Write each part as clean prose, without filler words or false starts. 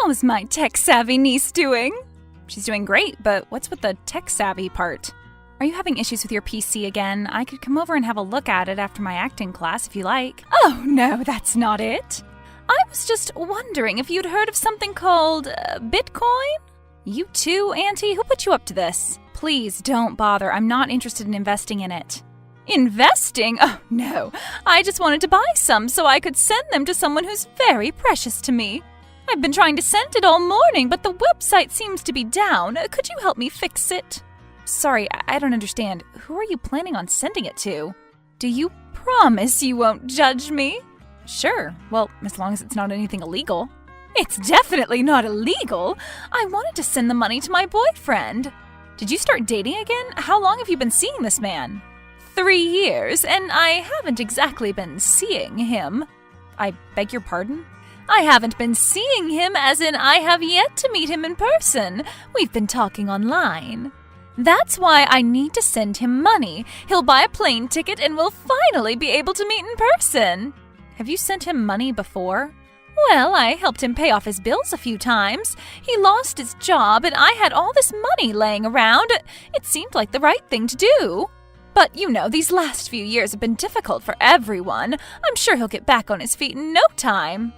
How's my tech-savvy niece doing? She's doing great, but what's with the tech-savvy part? Are you having issues with your PC again? I could come over and have a look at it after my acting class if you like. Oh, no, that's not it. I was just wondering if you'd heard of something called Bitcoin? You too, Auntie? Who put you up to this? Please don't bother. I'm not interested in investing in it. Investing? Oh, no. I just wanted to buy some so I could send them to someone who's very precious to me. I've been trying to send it all morning, but the website seems to be down. Could you help me fix it? Sorry, I don't understand. Who are you planning on sending it to? Do you promise you won't judge me? Sure. Well, as long as it's not anything illegal. It's definitely not illegal. I wanted to send the money to my boyfriend. Did you start dating again? How long have you been seeing this man? 3 years, and I haven't exactly been seeing him. I beg your pardon? I haven't been seeing him, as in I have yet to meet him in person. We've been talking online. That's why I need to send him money. He'll buy a plane ticket and we'll finally be able to meet in person. Have you sent him money before? Well, I helped him pay off his bills a few times. He lost his job and I had all this money laying around. It seemed like the right thing to do. But, you know, these last few years have been difficult for everyone. I'm sure he'll get back on his feet in no time.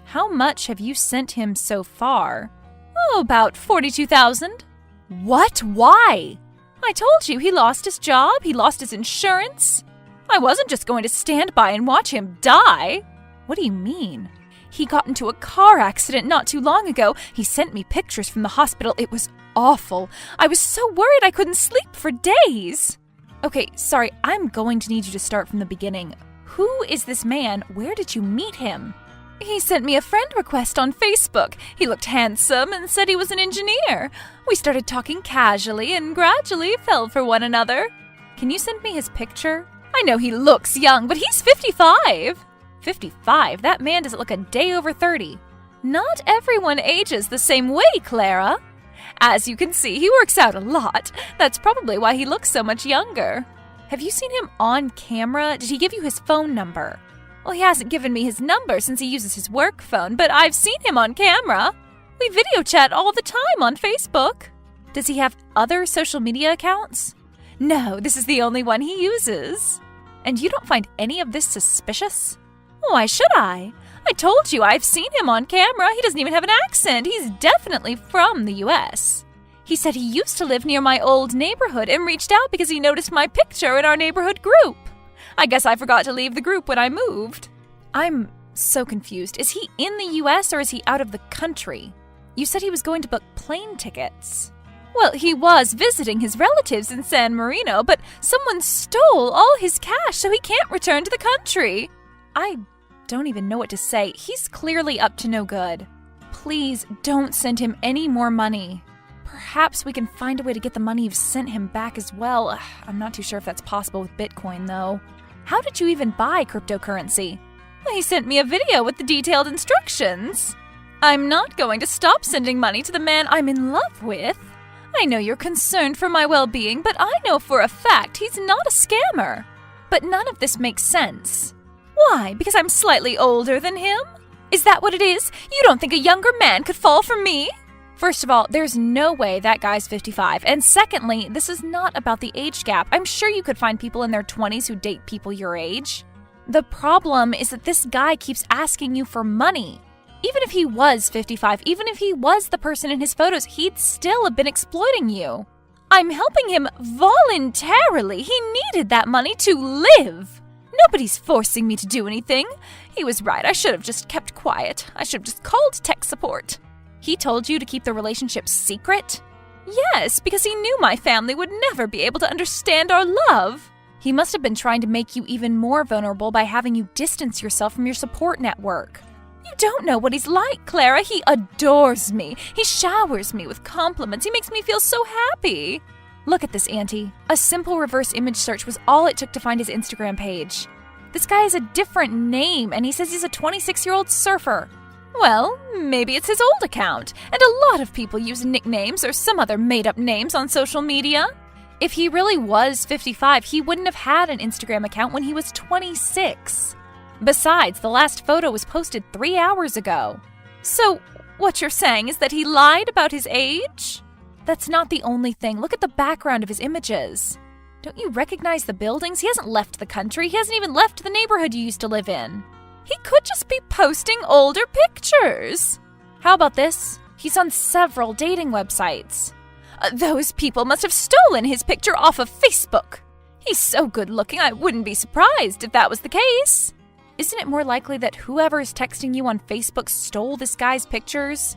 How much have you sent him so far? Oh, about 42,000. What? Why? I told you he lost his job, he lost his insurance. I wasn't just going to stand by and watch him die. What do you mean? He got into a car accident not too long ago. He sent me pictures from the hospital. It was awful. I was so worried I couldn't sleep for days. Okay, sorry, I'm going to need you to start from the beginning. Who is this man? Where did you meet him? He sent me a friend request on Facebook. He looked handsome and said he was an engineer. We started talking casually and gradually fell for one another. Can you send me his picture? I know he looks young, but he's 55. 55? That man doesn't look a day over 30. Not everyone ages the same way, Clara. As you can see, he works out a lot. That's probably why he looks so much younger. Have you seen him on camera? Did he give you his phone number? Well, he hasn't given me his number since he uses his work phone, but I've seen him on camera. We video chat all the time on Facebook. Does he have other social media accounts? No, this is the only one he uses. And you don't find any of this suspicious? Why should I? I told you I've seen him on camera. He doesn't even have an accent. He's definitely from the US. He said he used to live near my old neighborhood and reached out because he noticed my picture in our neighborhood group. I guess I forgot to leave the group when I moved. I'm so confused. Is he in the US or is he out of the country? You said he was going to book plane tickets. Well, he was visiting his relatives in San Marino, but someone stole all his cash so he can't return to the country. I don't even know what to say. He's clearly up to no good. Please don't send him any more money. Perhaps we can find a way to get the money you've sent him back as well. I'm not too sure if that's possible with Bitcoin, though. How did you even buy cryptocurrency? Well, he sent me a video with the detailed instructions. I'm not going to stop sending money to the man I'm in love with. I know you're concerned for my well-being, but I know for a fact he's not a scammer. But none of this makes sense. Why? Because I'm slightly older than him? Is that what it is? You don't think a younger man could fall for me? First of all, there's no way that guy's 55. And secondly, this is not about the age gap. I'm sure you could find people in their 20s who date people your age. The problem is that this guy keeps asking you for money. Even if he was 55, even if he was the person in his photos, he'd still have been exploiting you. I'm helping him voluntarily. He needed that money to live. Nobody's forcing me to do anything. He was right. I should have just kept quiet. I should have just called tech support. He told you to keep the relationship secret? Yes, because he knew my family would never be able to understand our love. He must have been trying to make you even more vulnerable by having you distance yourself from your support network. You don't know what he's like, Clara. He adores me. He showers me with compliments. He makes me feel so happy. Look at this, Auntie. A simple reverse image search was all it took to find his Instagram page. This guy has a different name, and he says he's a 26-year-old surfer. Well, maybe it's his old account, and a lot of people use nicknames or some other made-up names on social media. If he really was 55, he wouldn't have had an Instagram account when he was 26. Besides, the last photo was posted 3 hours ago. So, What you're saying is that he lied about his age? That's not the only thing. Look at the background of his images. Don't you recognize the buildings? He hasn't left the country. He hasn't even left the neighborhood you used to live in. He could just be posting older pictures. How about this? He's on several dating websites. Those people must have stolen his picture off of Facebook. He's so good looking, I wouldn't be surprised if that was the case. Isn't it more likely that whoever is texting you on Facebook stole this guy's pictures?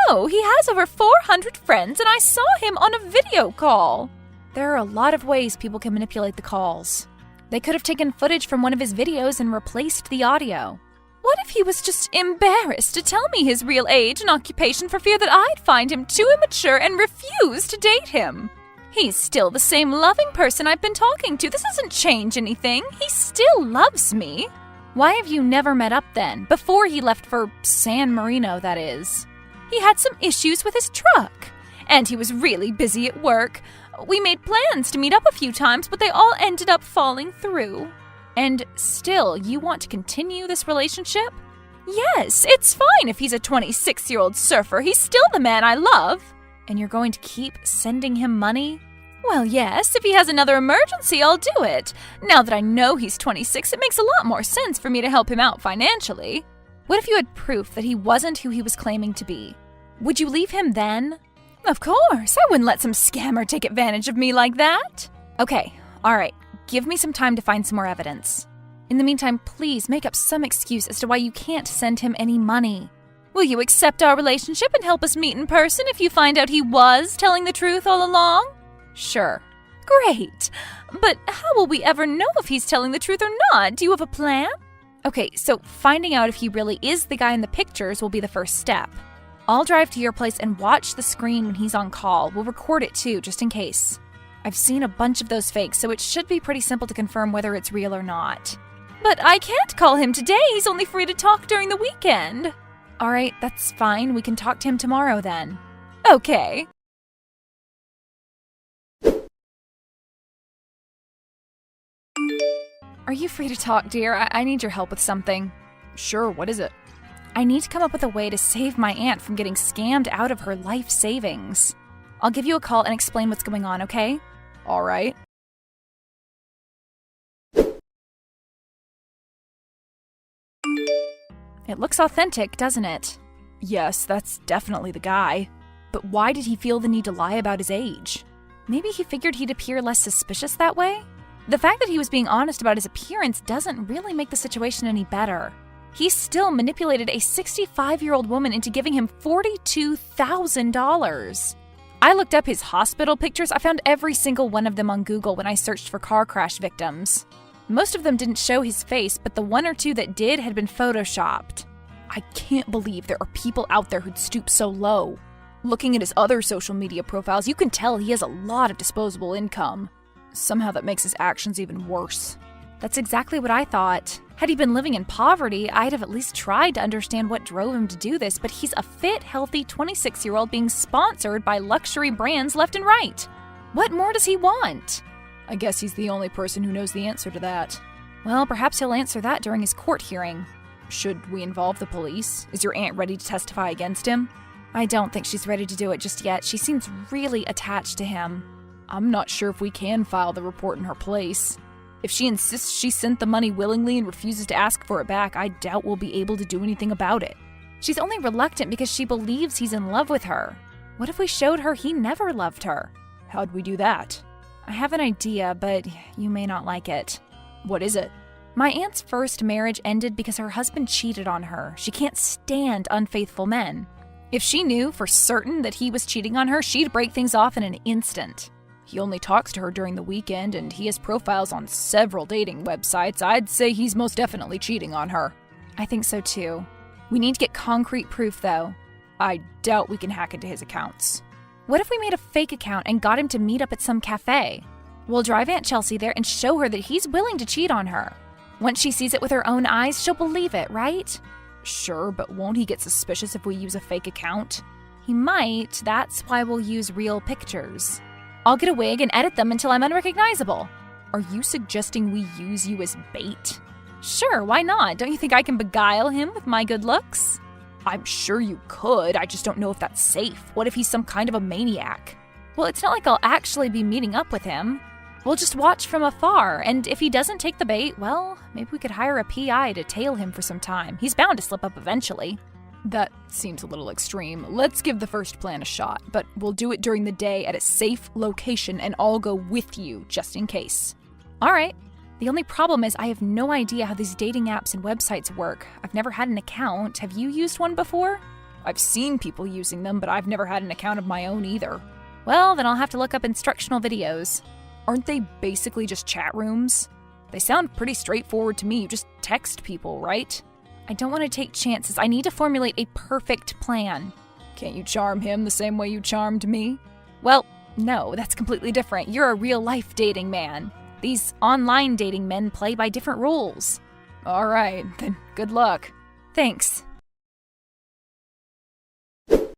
No, he has over 400 friends, and I saw him on a video call. There are a lot of ways people can manipulate the calls. They could have taken footage from one of his videos and replaced the audio. What if he was just embarrassed to tell me his real age and occupation for fear that I'd find him too immature and refuse to date him? He's still the same loving person I've been talking to. This doesn't change anything. He still loves me. Why have you never met up then? Before he left for San Marino, that is. He had some issues with his truck, and he was really busy at work. We made plans to meet up a few times, but they all ended up falling through. And still, you want to continue this relationship? Yes, it's fine if he's a 26-year-old surfer. He's still the man I love. And you're going to keep sending him money? Well, yes, if he has another emergency, I'll do it. Now that I know he's 26, it makes a lot more sense for me to help him out financially. What if you had proof that he wasn't who he was claiming to be? Would you leave him then? Of course, I wouldn't let some scammer take advantage of me like that. Okay, all right, give me some time to find some more evidence. In the meantime, please make up some excuse as to why you can't send him any money. Will you accept our relationship and help us meet in person if you find out he was telling the truth all along? Sure. Great. But how will we ever know if he's telling the truth or not? Do you have a plan? Okay, so finding out if he really is the guy in the pictures will be the first step. I'll drive to your place and watch the screen when he's on call. We'll record it too, just in case. I've seen a bunch of those fakes, so it should be pretty simple to confirm whether it's real or not. But I can't call him today. He's only free to talk during the weekend. All right, that's fine. We can talk to him tomorrow then. Okay. Are you free to talk, dear? I need your help with something. Sure, what is it? I need to come up with a way to save my aunt from getting scammed out of her life savings. I'll give you a call and explain what's going on, okay? All right. It looks authentic, doesn't it? Yes, that's definitely the guy. But why did he feel the need to lie about his age? Maybe he figured he'd appear less suspicious that way? The fact that he was being honest about his appearance doesn't really make the situation any better. He still manipulated a 65-year-old woman into giving him $42,000. I looked up his hospital pictures. I found every single one of them on Google when I searched for car crash victims. Most of them didn't show his face, but the one or two that did had been photoshopped. I can't believe there are people out there who'd stoop so low. Looking at his other social media profiles, you can tell he has a lot of disposable income. Somehow that makes his actions even worse. That's exactly what I thought. Had he been living in poverty, I'd have at least tried to understand what drove him to do this, but he's a fit, healthy 26-year-old being sponsored by luxury brands left and right. What more does he want? I guess he's the only person who knows the answer to that. Well, perhaps he'll answer that during his court hearing. Should we involve the police? Is your aunt ready to testify against him? I don't think she's ready to do it just yet. She seems really attached to him. I'm not sure if we can file the report in her place. If she insists she sent the money willingly and refuses to ask for it back, I doubt we'll be able to do anything about it. She's only reluctant because she believes he's in love with her. What if we showed her he never loved her? How'd we do that? I have an idea, but you may not like it. What is it? My aunt's first marriage ended because her husband cheated on her. She can't stand unfaithful men. If she knew for certain that he was cheating on her, she'd break things off in an instant. He only talks to her during the weekend, and he has profiles on several dating websites. I'd say he's most definitely cheating on her. I think so too. We need to get concrete proof, though. I doubt we can hack into his accounts. What if we made a fake account and got him to meet up at some cafe? We'll drive Aunt Chelsea there and show her that he's willing to cheat on her. Once she sees it with her own eyes, she'll believe it, right? Sure, but won't he get suspicious if we use a fake account? He might. That's why we'll use real pictures. I'll get a wig and edit them until I'm unrecognizable. Are you suggesting we use you as bait? Sure, why not? Don't you think I can beguile him with my good looks? I'm sure you could, I just don't know if that's safe. What if he's some kind of a maniac? Well, it's not like I'll actually be meeting up with him. We'll just watch from afar, and if he doesn't take the bait, well, maybe we could hire a PI to tail him for some time. He's bound to slip up eventually. That seems a little extreme. Let's give the first plan a shot, but we'll do it during the day at a safe location and I'll go with you, just in case. All right. The only problem is I have no idea how these dating apps and websites work. I've never had an account. Have you used one before? I've seen people using them, but I've never had an account of my own either. Well, then I'll have to look up instructional videos. Aren't they basically just chat rooms? They sound pretty straightforward to me. You just text people, right? I don't want to take chances. I need to formulate a perfect plan. Can't you charm him the same way you charmed me? Well, no, that's completely different. You're a real-life dating man. These online dating men play by different rules. All right, then good luck. Thanks. I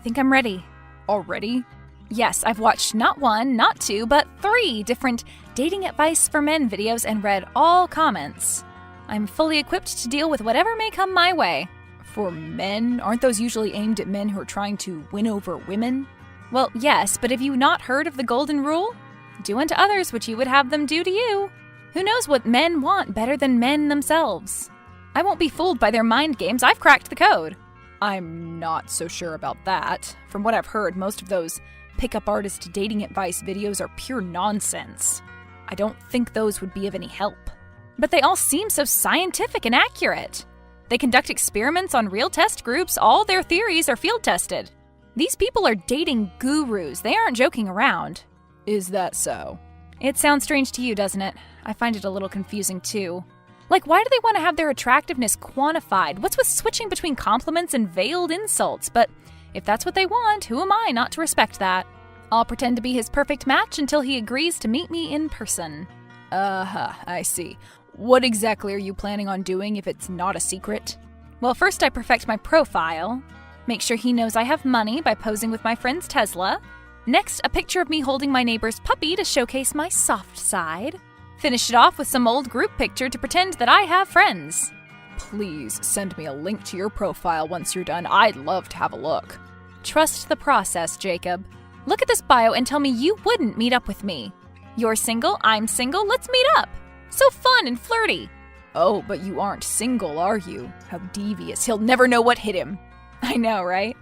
think I'm ready. Already? Yes, I've watched not one, not two, but 3 different dating advice for men videos and read all comments. I'm fully equipped to deal with whatever may come my way. For men? Aren't those usually aimed at men who are trying to win over women? Well, yes, but have you not heard of the golden rule? Do unto others what you would have them do to you. Who knows what men want better than men themselves? I won't be fooled by their mind games. I've cracked the code. I'm not so sure about that. From what I've heard, most of those pickup artist dating advice videos are pure nonsense. I don't think those would be of any help. But they all seem so scientific and accurate. They conduct experiments on real test groups. All their theories are field tested. These people are dating gurus. They aren't joking around. Is that so? It sounds strange to you, doesn't it? I find it a little confusing, too. Like, why do they want to have their attractiveness quantified? What's with switching between compliments and veiled insults? But if that's what they want, who am I not to respect that? I'll pretend to be his perfect match until he agrees to meet me in person. I see. What exactly are you planning on doing if it's not a secret? Well, first I perfect my profile. Make sure he knows I have money by posing with my friend's Tesla. Next, a picture of me holding my neighbor's puppy to showcase my soft side. Finish it off with some old group picture to pretend that I have friends. Please send me a link to your profile once you're done. I'd love to have a look. Trust the process, Jacob. Look at this bio and tell me you wouldn't meet up with me. You're single, I'm single, let's meet up. So fun and flirty. Oh, but you aren't single, are you? How devious. He'll never know what hit him. I know, right?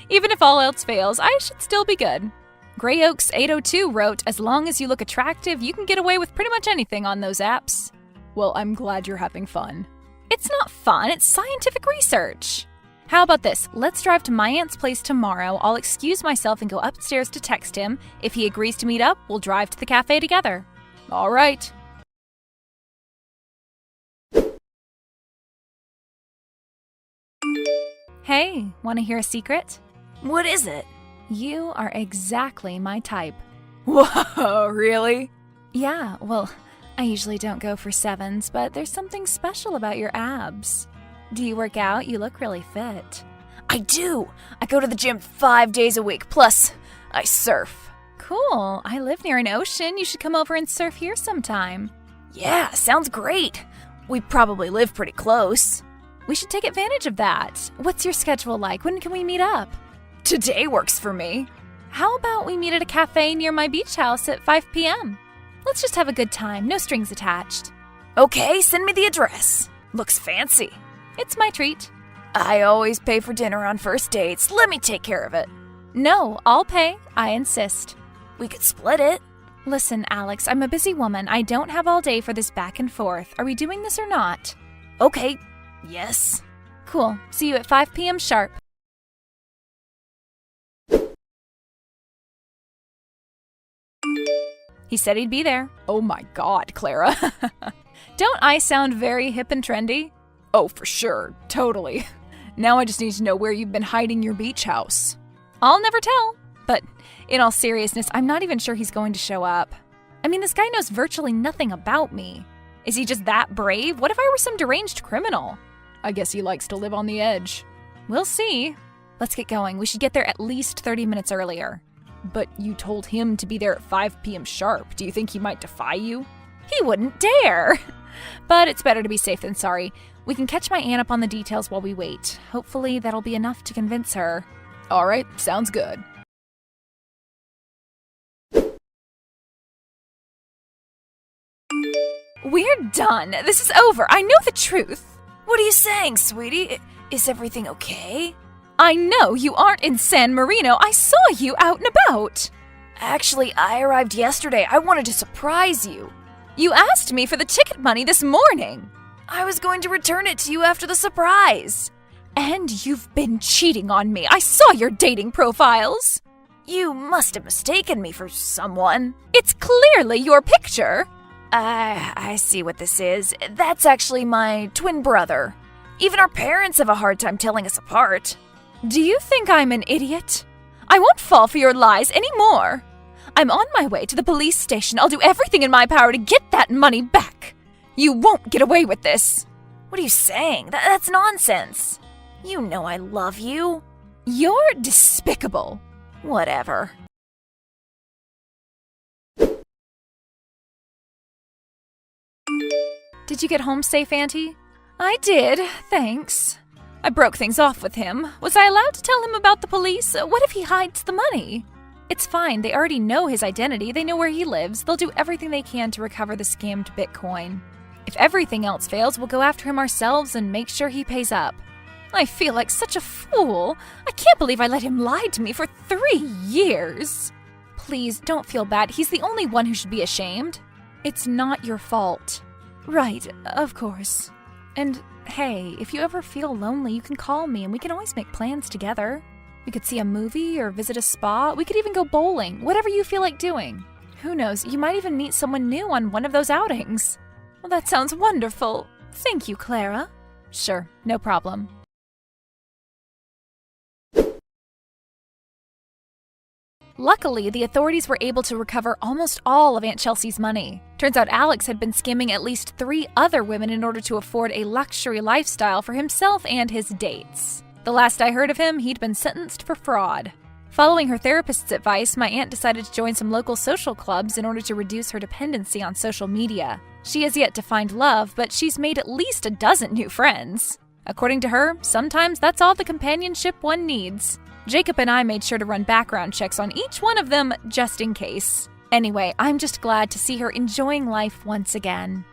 Even if all else fails, I should still be good. Gray Oaks 802 wrote, as long as you look attractive, you can get away with pretty much anything on those apps. Well, I'm glad you're having fun. It's not fun, it's scientific research. How about this? Let's drive to my aunt's place tomorrow. I'll excuse myself and go upstairs to text him. If he agrees to meet up, we'll drive to the cafe together. All right. Hey, want to hear a secret? What is it? You are exactly my type. Whoa, really? Yeah, well, I usually don't go for 7s, but there's something special about your abs. Do you work out? You look really fit. I do. I go to the gym 5 days a week, plus I surf. Cool. I live near an ocean. You should come over and surf here sometime. Yeah, sounds great. We probably live pretty close. We should take advantage of that. What's your schedule like? When can we meet up? Today works for me. How about we meet at a cafe near my beach house at 5 p.m.? Let's just have a good time, no strings attached. Okay, send me the address. Looks fancy. It's my treat. I always pay for dinner on first dates. Let me take care of it. No, I'll pay. I insist. We could split it. Listen, Alex, I'm a busy woman. I don't have all day for this back and forth. Are we doing this or not? Okay, yes. Cool. See you at 5 p.m. sharp. He said he'd be there. Oh my God, Clara. Don't I sound very hip and trendy? Oh, for sure. Totally. Now I just need to know where you've been hiding your beach house. I'll never tell. But in all seriousness, I'm not even sure he's going to show up. I mean, this guy knows virtually nothing about me. Is he just that brave? What if I were some deranged criminal? I guess he likes to live on the edge. We'll see. Let's get going. We should get there at least 30 minutes earlier. But you told him to be there at 5 p.m. sharp. Do you think he might defy you? He wouldn't dare. But it's better to be safe than sorry. We can catch my aunt up on the details while we wait. Hopefully that'll be enough to convince her. All right, sounds good. We're done. This is over. I know the truth. What are you saying, sweetie? Is everything okay? I know you aren't in San Marino. I saw you out and about. Actually, I arrived yesterday. I wanted to surprise you. You asked me for the ticket money this morning. I was going to return it to you after the surprise. And you've been cheating on me. I saw your dating profiles. You must have mistaken me for someone. It's clearly your picture. I see what this is. That's actually my twin brother. Even our parents have a hard time telling us apart. Do you think I'm an idiot? I won't fall for your lies anymore. I'm on my way to the police station. I'll do everything in my power to get that money back. You won't get away with this. What are you saying? That's nonsense. You know I love you. You're despicable. Whatever. Did you get home safe, Auntie? I did, thanks. I broke things off with him. Was I allowed to tell him about the police? What if he hides the money? It's fine, they already know his identity, they know where he lives. They'll do everything they can to recover the scammed Bitcoin. If everything else fails, we'll go after him ourselves and make sure he pays up. I feel like such a fool. I can't believe I let him lie to me for 3 years. Please, don't feel bad. He's the only one who should be ashamed. It's not your fault. Right, of course. And hey, if you ever feel lonely, you can call me and we can always make plans together. We could see a movie or visit a spa. We could even go bowling, whatever you feel like doing. Who knows, you might even meet someone new on one of those outings. Well, that sounds wonderful. Thank you, Clara. Sure, no problem. Luckily, the authorities were able to recover almost all of Aunt Chelsea's money. Turns out Alex had been scamming at least 3 other women in order to afford a luxury lifestyle for himself and his dates. The last I heard of him, he'd been sentenced for fraud. Following her therapist's advice, my aunt decided to join some local social clubs in order to reduce her dependency on social media. She has yet to find love, but she's made at least a dozen new friends. According to her, sometimes that's all the companionship one needs. Jacob and I made sure to run background checks on each one of them just in case. Anyway, I'm just glad to see her enjoying life once again.